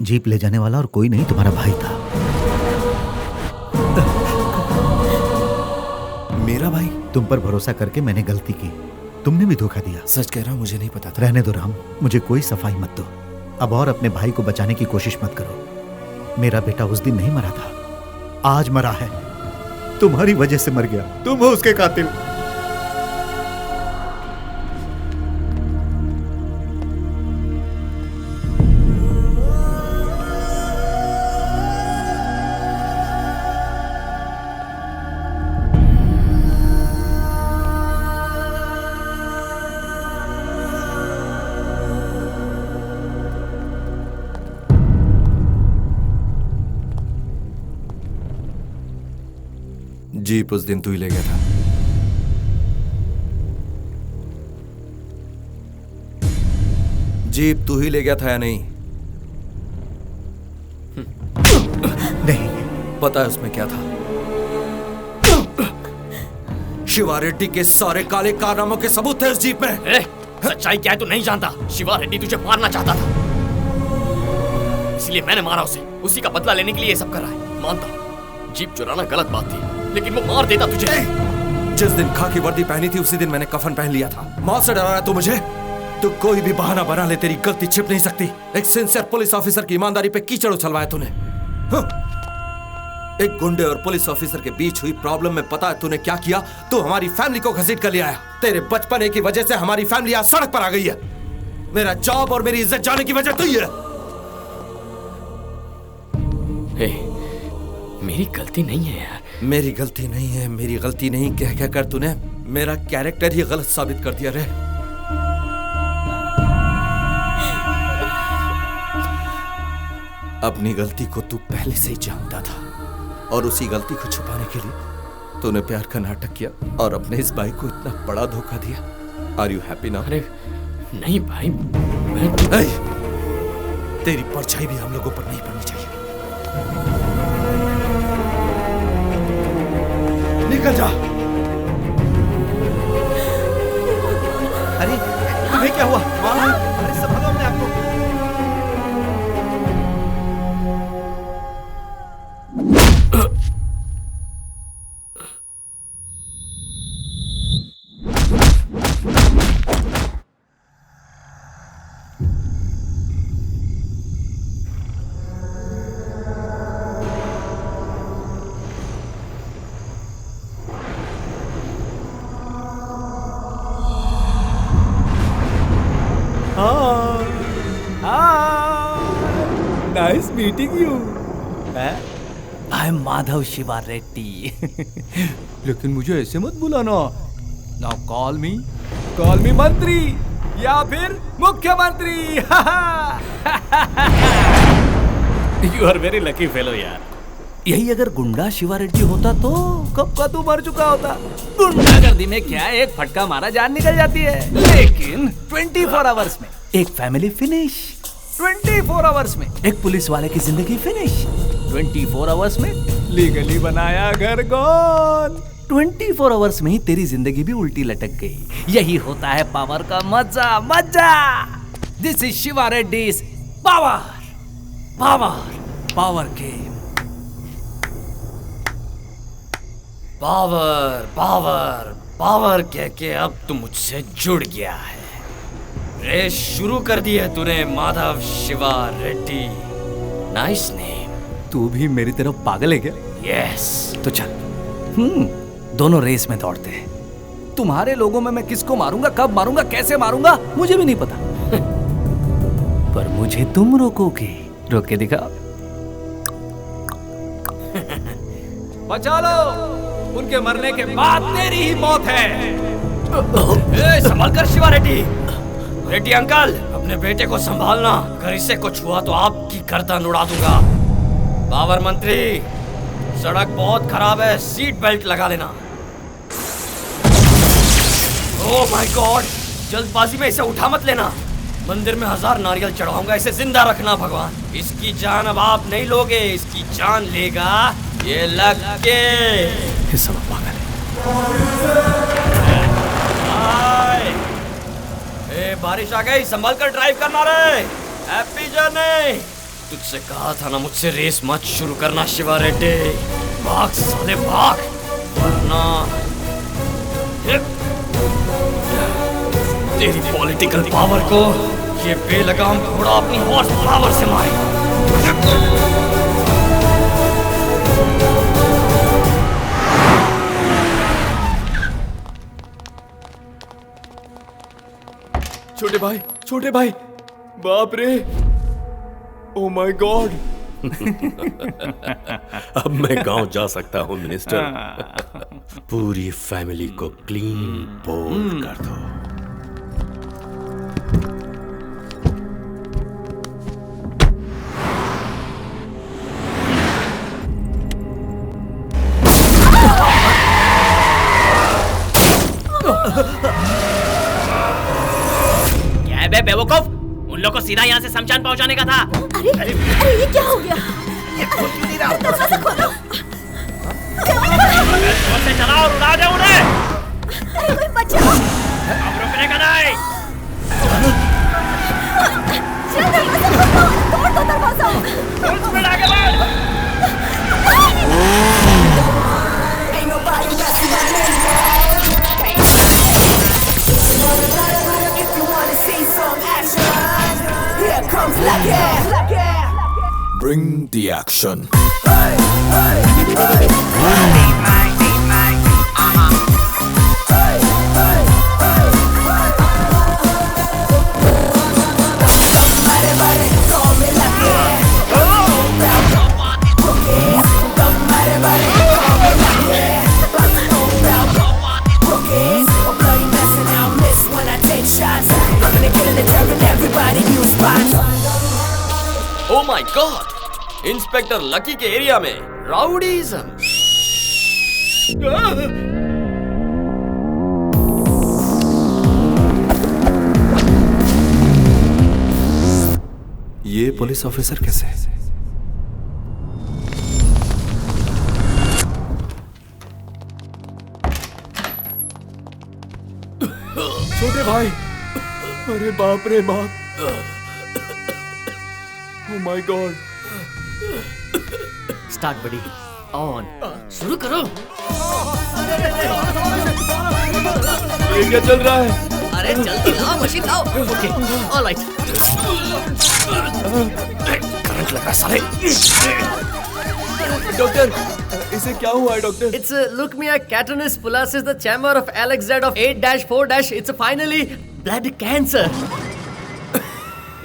Jeep ले जाने वाला और कोई नहीं, तुम्हारा भाई था। मेरा भाई? तुम पर भरोसा करके मैंने गलती की, तुमने भी धोखा दिया। सच कह रहा हूं, मुझे नहीं पता था। रहने दो राम, मुझे कोई सफाई मत दो। अब और अपने भाई को बचाने की कोशिश मत करो। मेरा बेटा उस दिन नहीं मरा था, आज मरा है। तुम्हारी वजह से मर गया, तुम हो उसके कातिल। जीप उस दिन तू ही ले गया था। जीप तू ही ले गया था या नहीं? नहीं। पता है उसमें क्या था? शिवा रेड्डी के सारे काले कारनामों के सबूत थे उस जीप में। सच्चाई क्या है तू नहीं जानता। शिवा रेड्डी तुझे मारना चाहता था, इसलिए मैंने मारा उसे। उसी का बदला लेने के लिए ये सब कर रहा है। मानता हूं जीप चुराना गलत बात थी, लेकिन वो मार देता तुझे। जिस दिन खाकी वर्दी पहनी थी उसी दिन मैंने कफन पहन लिया था। मौत से डरा रहा तू मुझे? तू कोई भी बहाना बना ले, तेरी गलती छिप नहीं सकती। एक सिंसियर पुलिस ऑफिसर की ईमानदारी पे कीचड़ उछलवाया तूने। एक गुंडे और पुलिस ऑफिसर के बीच हुई प्रॉब्लम में पता है तूने क्या किया? तू हमारी फैमिली को घसीट कर ले आया। तेरे बचपने की वजह से हमारी फैमिली आज सड़क पर आ गई है। मेरा जॉब और मेरी इज्जत जाने की वजह तू ही है। मेरी गलती नहीं है यार। मेरी गलती नहीं है, मेरी गलती नहीं कह कह कर तूने मेरा कैरेक्टर ही गलत साबित कर दिया रे। अपनी गलती को तू पहले से ही जानता था और उसी गलती को छुपाने के लिए तूने प्यार का नाटक किया और अपने इस भाई को इतना बड़ा धोखा दिया। Are you happy now? अरे नहीं भाई, तेरी परछाई भी हम लोगों पर नहीं पड़नी चाहिए। निकल जा। अरे तुम्हें क्या हुआ? अरे संभालो अपने आप को। Nice meeting you. I am Madhav Shiva Reddy. लेकिन मुझे ऐसे मत बुलाना। Now call me मंत्री या फिर मुख्यमंत्री। You are very lucky fellow यार। यही अगर गुंडा शिवा रेड्डी होता तो कब का तू मर चुका होता। गुंडागर्दी में क्या एक फटका मारा जान निकल जाती है, लेकिन 24 आवर्स में एक फैमिली फिनिश, 24 आवर्स में एक पुलिस वाले की जिंदगी फिनिश, 24 आवर्स में लीगली बनाया घर गॉन, 24 आवर्स में ही तेरी जिंदगी भी उल्टी लटक गई। यही होता है पावर का मजा। मजा। This is Shiva Reddy's power. Power power game. Power power power कह के अब तू मुझसे जुड़ गया है। रेस शुरू कर दी है तूने माधव शिवा रेड्डी। Nice name. तू भी मेरी तरफ पागल है क्या? यस। तो चल, दोनों रेस में दौड़ते हैं। तुम्हारे लोगों में मैं किसको मारूंगा, कब मारूंगा, कैसे मारूंगा, मुझे भी नहीं पता। पर मुझे तुम रोकोगे। रोक के दिखाओ। बचा लो, उनके मरने के बाद तेरी ही मौत है। संभाल कर शिवा रेड्डी। रेड्डी अंकल, अपने बेटे को संभालना, अगर इसे कुछ हुआ तो आपकी गर्दन उड़ा दूंगा। पावर मंत्री, सड़क बहुत खराब है, सीट बेल्ट लगा लेना। ओह माय गॉड, जल्दबाजी में इसे उठा मत लेना। मंदिर में 1000 नारियल चढ़ाऊंगा, इसे जिंदा रखना भगवान। इसकी जान अब आप नहीं लोगे, इसकी जान लेगा ये लग के। सब पागल है। बारिश आ गई, संभल कर ड्राइव करना रे। Happy journey. तुझसे कहा था ना मुझसे रेस मत शुरू करना शिवा रेड्डी। भाग साले भाग, वरना तेरी पॉलिटिकल पावर को ये बेलगाम घोड़ा अपनी हॉर्स पावर से मारेगा। छोटे भाई, बाप रे, ओ माय गॉड। अब मैं गांव जा सकता हूं मिनिस्टर। पूरी फैमिली को क्लीन बोल्ड कर दो। बेवकूफ, उन लोग को सीधा यहाँ से शमशान पहुँचाने का था। अरे ये क्या हो गया? दरवाजा खोलो। जोर से चलाओ और उड़ा दे उन्हें। अरे कोई बचाओ। अब रुकने का नहीं। चल दरवाजा खोलो, तोड़ दो दरवाजा। उसमें आगे बढ़। Bring the action. Oh my God! Inspector lucky के एरिया में राउडीज़म। ये पुलिस ऑफिसर कैसे? छोटे भाई, अरे बाप रे बाप, oh my God. Start buddy, on, शुरू करो। ये क्या चल रहा है? अरे जल्दी लाओ, मशीन लाओ। Okay, alright. करंट लग रहा है साले। डॉक्टर, इसे क्या हुआ है doctor? It's leukemia catarrhinus pullosus, the chamber of Alex Z of 8-4- it's finally blood cancer.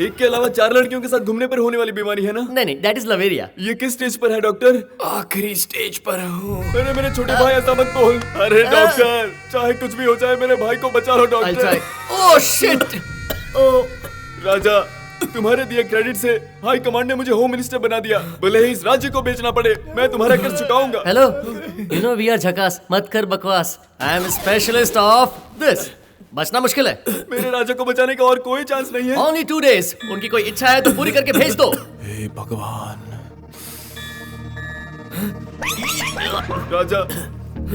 एक के अलावा 4 लड़कियों के साथ घूमने पर होने वाली बीमारी है ना? नहीं, that is लवेरिया। ये किस स्टेज पर है डॉक्टर? आखिरी स्टेज पर हूँ। अरे मेरे छोटे भाई, ऐसा मत बोल। अरे डॉक्टर, चाहे कुछ भी हो जाए, मेरे भाई को बचा लो I'll try. Doctor. Oh shit! Oh. राजा, तुम्हारे दिए क्रेडिट से हाई कमांड ने मुझे होम मिनिस्टर बना दिया। भले ही इस राज्य को बेचना पड़े, मैं तुम्हारा कर्ज चुकाऊंगा। Hello, you know we are झकास, मत कर बकवास। I am a specialist of this. बचना मुश्किल है। मेरे राजा को बचाने का और कोई चांस नहीं है। Only 2 days. उनकी कोई इच्छा है तो पूरी करके भेज दो। हे भगवान। राजा,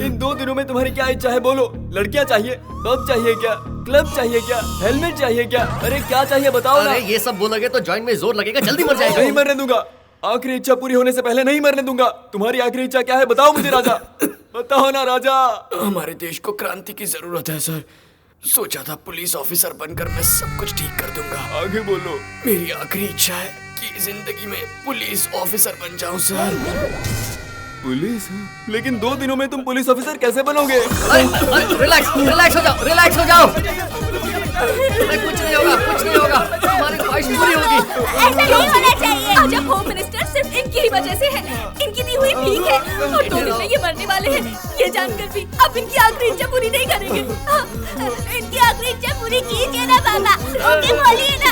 इन 2 दिनों में तुम्हारी क्या इच्छा है बोलो। लड़कियां चाहिए, पब चाहिए क्या, क्लब चाहिए क्या, हेलमेट चाहिए क्या? अरे क्या चाहिए बताओ ना। अरे ये सब बोलोगे तो जॉइंट में जोर लगेगा, जल्दी मर जाएगा। नहीं मरने दूंगा। आखिरी इच्छा पूरी होने से पहले नहीं मरने दूंगा। तुम्हारी आखिरी इच्छा क्या है बताओ मुझे राजा। बताओ ना राजा। हमारे देश को क्रांति की जरूरत है सर। सोचा था पुलिस ऑफिसर बनकर मैं सब कुछ ठीक कर दूंगा। आगे बोलो। मेरी आखिरी इच्छा है कि जिंदगी में पुलिस ऑफिसर बन जाऊं सर। पुलिस? लेकिन 2 दिनों में तुम पुलिस ऑफिसर कैसे बनोगे? रिलैक्स हो जाओ। कुछ नहीं होगा, तुम्हारी ख्वाहिश पूरी होगी। ऐसा नहीं होना चाहिए। आज अब होम मिनिस्टर सिर्फ इनकी ही वजह से है। इनकी दी हुई भीख है और 2 दिन में ये मरने वाले हैं। ये जानकर भी अब इनकी आखिरी इच्छा पूरी नहीं करेंगे। इनकी आखिरी इच्छा पूरी कीजिए ना पापा। ओके, बोलिए ना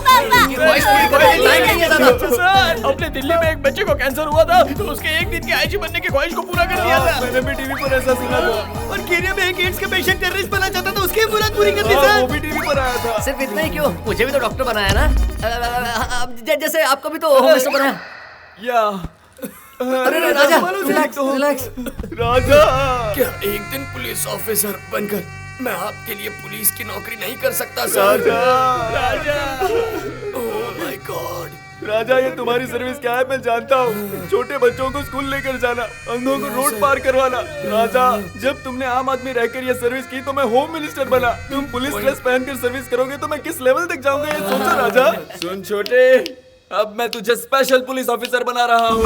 पापा। ख्वाहिश पूरी करने की टाइम नहीं है दादा। सर, अपने दिल्ली में एक बच्चे को कैंसर हुआ था तो उसके 1 दिन के आईजी बनने की ख्वाहिश को पूरा कर दिया था। मैंने भी टीवी पर ऐसा सुना था। और केनिया में एक एड्स का पेशेंट टेररिस्ट बनना चाहता था, उसकी मुराद पूरी कर दी वो सर। भी टीवी पर आया था। सिर्फ इतना ही क्यों, मुझे भी तो डॉक्टर बनाया ना। जैसे आपको भी तो होम मिनिस्टर बनाया। या अरे राजा, रिलैक्स। राजा, क्या एक दिन पुलिस ऑफिसर बनकर मैं आपके लिए पुलिस की नौकरी नहीं कर सकता sir? Raja, oh my God. Raja ये तुम्हारी सर्विस क्या है मैं जानता हूँ। छोटे बच्चों को स्कूल लेकर जाना, अंधों को रोड पार करवाना। राजा जब तुमने आम आदमी रहकर ये सर्विस की तो मैं होम मिनिस्टर बना। तुम पुलिस ड्रेस पहनकर सर्विस करोगे तो मैं किस लेवल तक जाऊंगा ये सोचो राजा। सुन छोटे, अब मैं तुझे स्पेशल पुलिस ऑफिसर बना रहा हूँ।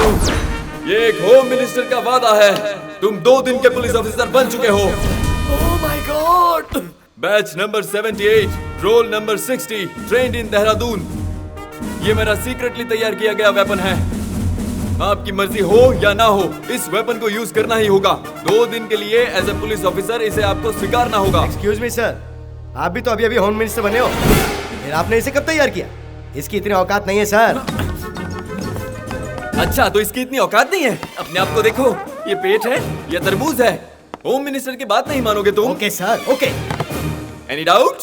ये एक होम मिनिस्टर का वादा है। तुम 2 दिन के पुलिस ऑफिसर बन चुके हो। Oh my God. Batch number 78, roll number 60, trained in Dehradun. ये मेरा सीक्रेटली तैयार किया गया वेपन है। आपकी मर्जी हो या ना हो, इस वेपन को यूज करना ही होगा। 2 दिन के लिए एज ए पुलिस ऑफिसर इसे आपको स्वीकारना होगा। एक्सक्यूज मी सर, आप भी तो अभी होम मिनिस्टर बने हो, फिर आपने इसे कब तैयार किया? इसकी इतनी औकात नहीं है सर। अच्छा तो इसकी इतनी औकात नहीं है? अपने आप को देखो, ये पेट है या तरबूज है? होम मिनिस्टर की बात नहीं मानोगे तुम? Okay sir, okay. Any doubt?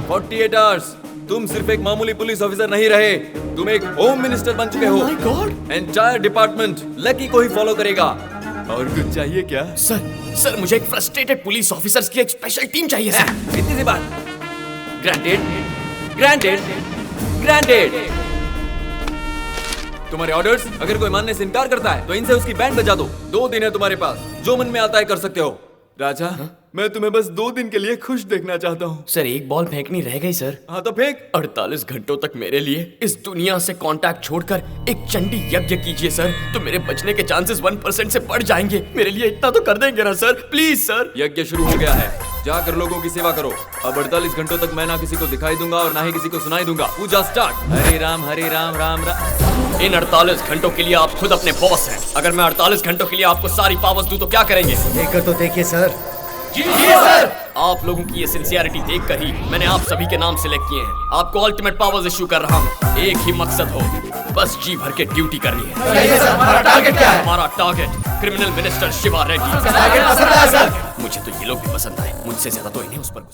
48 hours, तुम सिर्फ एक मामूली पुलिस ऑफिसर नहीं रहे, तुम एक होम मिनिस्टर बन चुके हो। My God. Entire department lucky को ही फॉलो करेगा। और कुछ चाहिए क्या? सर मुझे एक फ्रस्ट्रेटेड पुलिस ऑफिसर्स की एक स्पेशल टीम चाहिए सर। इतनी सी बात। Granted, granted, granted. तुम्हारे ऑर्डर्स अगर कोई मानने से इनकार करता है तो इनसे उसकी बैंड बजा दो। 2 दिन है तुम्हारे पास, जो मन में आता है कर सकते हो। राजा मैं तुम्हें बस 2 दिन के लिए खुश देखना चाहता हूँ। सर एक बॉल फेंकनी रह गई सर। हाँ तो फेंक। 48 घंटों तक मेरे लिए इस दुनिया से कांटेक्ट छोड़कर एक चंडी यज्ञ कीजिए सर, तो मेरे बचने के चांसेस 1% से बढ़ जाएंगे। मेरे लिए इतना तो कर देंगे ना सर, प्लीज सर। यज्ञ शुरू हो गया है, जाकर लोगों की सेवा करो। अब 48 घंटों तक मैं ना किसी को दिखाई दूंगा और ना ही किसी को सुनाई दूंगा। पूजा स्टार्ट। हरे राम राम राम। इन 48 घंटों के लिए आप खुद अपने बॉस हैं। अगर मैं 48 घंटों के लिए आपको सारी पावर्स दूं तो क्या करेंगे? देखकर तो देखिए सर। जी सर। आप लोगों की ये सिंसियरिटी देखकर ही मैंने आप सभी के नाम सिलेक्ट किए हैं। आपको अल्टीमेट पावर्स इश्यू कर रहा हूँ। एक ही मकसद हो, बस जी भर के ड्यूटी करनी है। हमारा टारगेट क्या है? हमारा target criminal minister Shiva Reddy. Target पसंद आया सर। मुझे तो ये लोग भी पसंद आए, मुझसे ज्यादा तो इन्हें उस पर